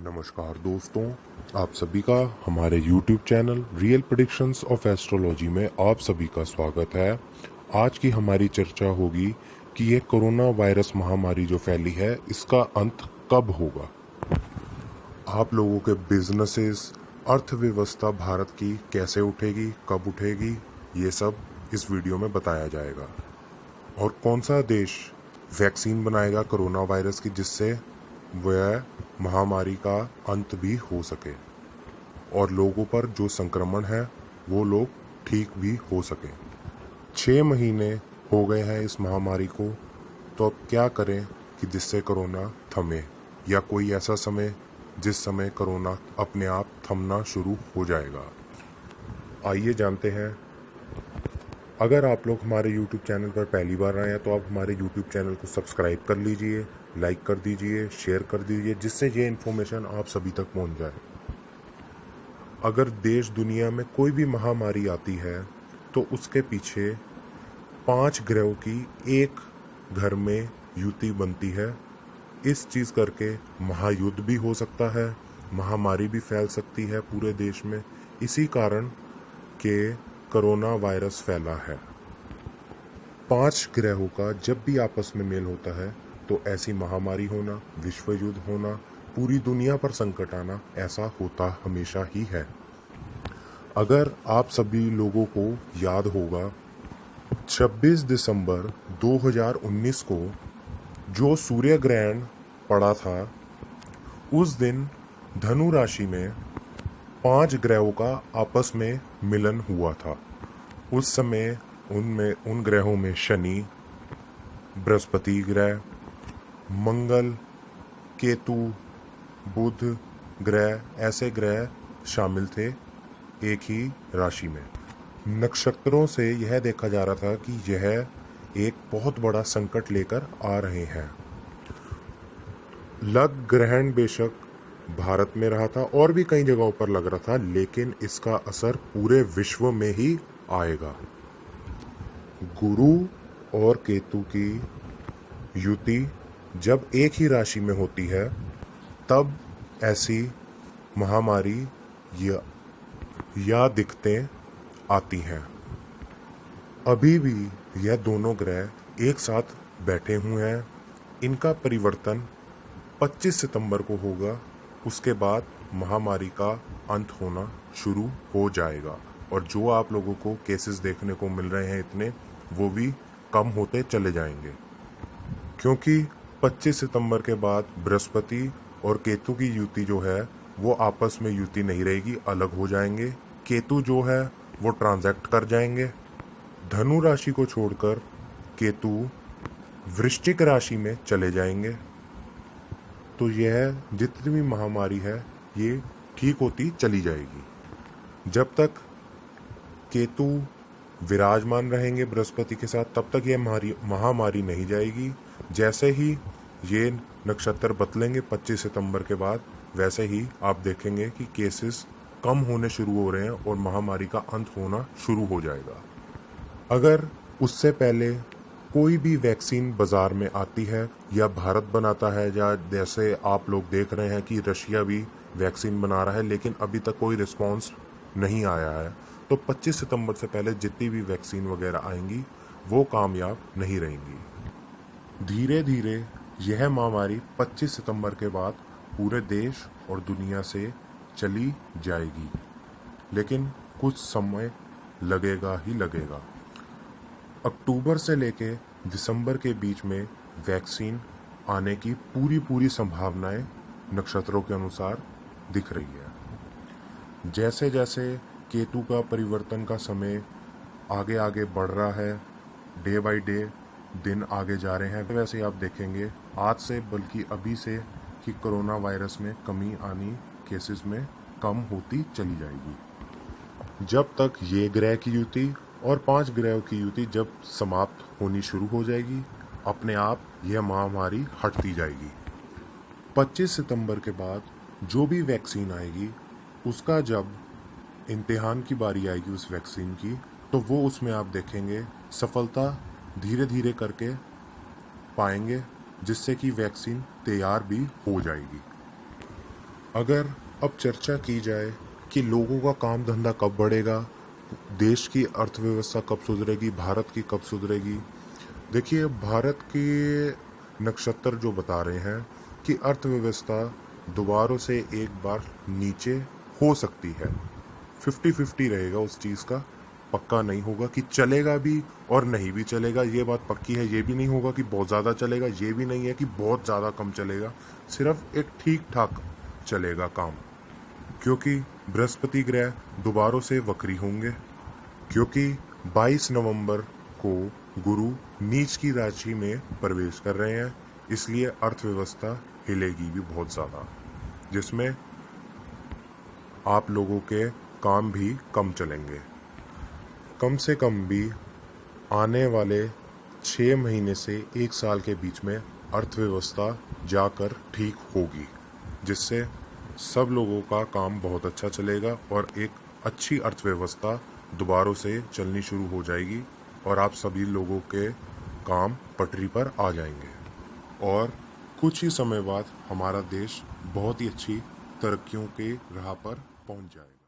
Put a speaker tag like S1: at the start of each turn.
S1: नमस्कार दोस्तों, आप सभी का हमारे YouTube channel real predictions of astrology में आप सभी का स्वागत है। आज की हमारी चर्चा होगी कि ये कोरोना वायरस महामारी जो फैली है इसका अंत कब होगा। आप लोगों के बिजनेसेस, अर्थव्यवस्था भारत की कैसे उठेगी, कब उठेगी, ये सब इस वीडियो में बताया जाएगा। और कौन सा देश वैक्सीन बनाएगा कोरोना वायरस की जिससे वह महामारी का अंत भी हो सके और लोगों पर जो संक्रमण है वो लोग ठीक भी हो सके। 6 महीने हो गए हैं इस महामारी को, तो अब क्या करें कि जिससे कोरोना थमे, या कोई ऐसा समय जिस समय कोरोना अपने आप थमना शुरू हो जाएगा। आइए जानते हैं। अगर आप लोग हमारे YouTube चैनल पर पहली बार आए हैं तो आप हमारे YouTube चैनल को सब्सक्राइब कर लीजिए, लाइक कर दीजिए, शेयर कर दीजिए, जिससे ये इन्फॉर्मेशन आप सभी तक पहुंच जाए। अगर देश दुनिया में कोई भी महामारी आती है तो उसके पीछे 5 ग्रहों की एक घर में युति बनती है। इस चीज़ करके महायुद्ध भी हो सकता है, महामारी भी फैल सकती है पूरे देश में। इसी कारण के कोरोना वायरस फैला है। 5 ग्रहों का जब भी आपस में मेल होता है तो ऐसी महामारी होना, विश्व युद्ध होना, पूरी दुनिया पर संकट आना, ऐसा होता हमेशा ही है। अगर आप सभी लोगों को याद होगा, 26 दिसंबर 2019 को जो सूर्य ग्रहण पड़ा था, उस दिन धनु राशि में 5 ग्रहों का आपस में मिलन हुआ था। उस समय उन ग्रहों में शनि, बृहस्पति ग्रह, मंगल, केतु, बुध ग्रह, ऐसे ग्रह शामिल थे एक ही राशि में। नक्षत्रों से यह देखा जा रहा था कि यह एक बहुत बड़ा संकट लेकर आ रहे हैं। लग ग्रहण बेशक भारत में रहा था और भी कई जगहों पर लग रहा था, लेकिन इसका असर पूरे विश्व में ही आएगा। गुरु और केतु की युति जब एक ही राशि में होती है तब ऐसी महामारी या दिक्कतें आती हैं। अभी भी यह दोनों ग्रह एक साथ बैठे हुए हैं। इनका परिवर्तन 25 सितंबर को होगा। उसके बाद महामारी का अंत होना शुरू हो जाएगा और जो आप लोगों को केसेस देखने को मिल रहे हैं इतने, वो भी कम होते चले जाएंगे, क्योंकि 25 सितंबर के बाद बृहस्पति और केतु की युति जो है वो आपस में युति नहीं रहेगी, अलग हो जाएंगे। केतु जो है वो ट्रांजैक्ट कर जाएंगे। धनु राशि को छोड़कर केतु वृश्चिक राशि में चले जाएंगे। तो यह जितनी भी महामारी है ये ठीक होती चली जाएगी। जब तक केतु विराजमान रहेंगे बृहस्पति के साथ तब तक यह महामारी नहीं जाएगी। जैसे ही ये नक्षत्र बदलेंगे 25 सितंबर के बाद, वैसे ही आप देखेंगे कि केसेस कम होने शुरू हो रहे हैं और महामारी का अंत होना शुरू हो जाएगा। अगर उससे पहले कोई भी वैक्सीन बाजार में आती है या भारत बनाता है, या जैसे आप लोग देख रहे हैं कि रशिया भी वैक्सीन बना रहा है, लेकिन अभी तक कोई रिस्पांस नहीं आया है, तो 25 सितंबर से पहले जितनी भी वैक्सीन वगैरह आएंगी वो कामयाब नहीं रहेंगी। धीरे धीरे यह महामारी 25 सितंबर के बाद पूरे देश और दुनिया से चली जाएगी, लेकिन कुछ समय लगेगा ही लगेगा। अक्टूबर से लेके दिसंबर के बीच में वैक्सीन आने की पूरी संभावनाएं नक्षत्रों के अनुसार दिख रही है। जैसे जैसे केतु का परिवर्तन का समय आगे आगे बढ़ रहा है, डे बाय डे दिन आगे जा रहे हैं, वैसे ही आप देखेंगे आज से, बल्कि अभी से, कि कोरोना वायरस में कमी आनी केसेस में कम होती चली जाएगी। जब तक ये ग्रह की युति और 5 ग्रहों की युति जब समाप्त होनी शुरू हो जाएगी, अपने आप यह महामारी हटती जाएगी। 25 सितंबर के बाद जो भी वैक्सीन आएगी उसका जब इम्तिहान की बारी आएगी उस वैक्सीन की, तो वो उसमें आप देखेंगे सफलता धीरे धीरे करके पाएंगे, जिससे कि वैक्सीन तैयार भी हो जाएगी। अगर अब चर्चा की जाए कि लोगों का काम धंधा कब बढ़ेगा, देश की अर्थव्यवस्था कब सुधरेगी, भारत की कब सुधरेगी। देखिए, भारत के नक्षत्र जो बता रहे हैं कि अर्थव्यवस्था दोबारा से एक बार नीचे हो सकती है। 50-50 रहेगा उस चीज़ का, पक्का नहीं होगा कि चलेगा भी और नहीं भी चलेगा, ये बात पक्की है। ये भी नहीं होगा कि बहुत ज़्यादा चलेगा, ये भी नहीं है कि बहुत ज़्यादा कम चलेगा, सिर्फ एक ठीक ठाक चलेगा काम। क्योंकि बृहस्पति ग्रह दोबारा से वक्री होंगे, क्योंकि 22 नवंबर को गुरु नीच की राशि में प्रवेश कर रहे हैं, इसलिए अर्थव्यवस्था हिलेगी भी बहुत ज़्यादा, जिसमें आप लोगों के काम भी कम चलेंगे। कम से कम भी आने वाले 6 महीने से 1 साल के बीच में अर्थव्यवस्था जाकर ठीक होगी, जिससे सब लोगों का काम बहुत अच्छा चलेगा और एक अच्छी अर्थव्यवस्था दोबारा से चलनी शुरू हो जाएगी और आप सभी लोगों के काम पटरी पर आ जाएंगे और कुछ ही समय बाद हमारा देश बहुत ही अच्छी तरक्कियों के राह पर पहुंच जाएगा।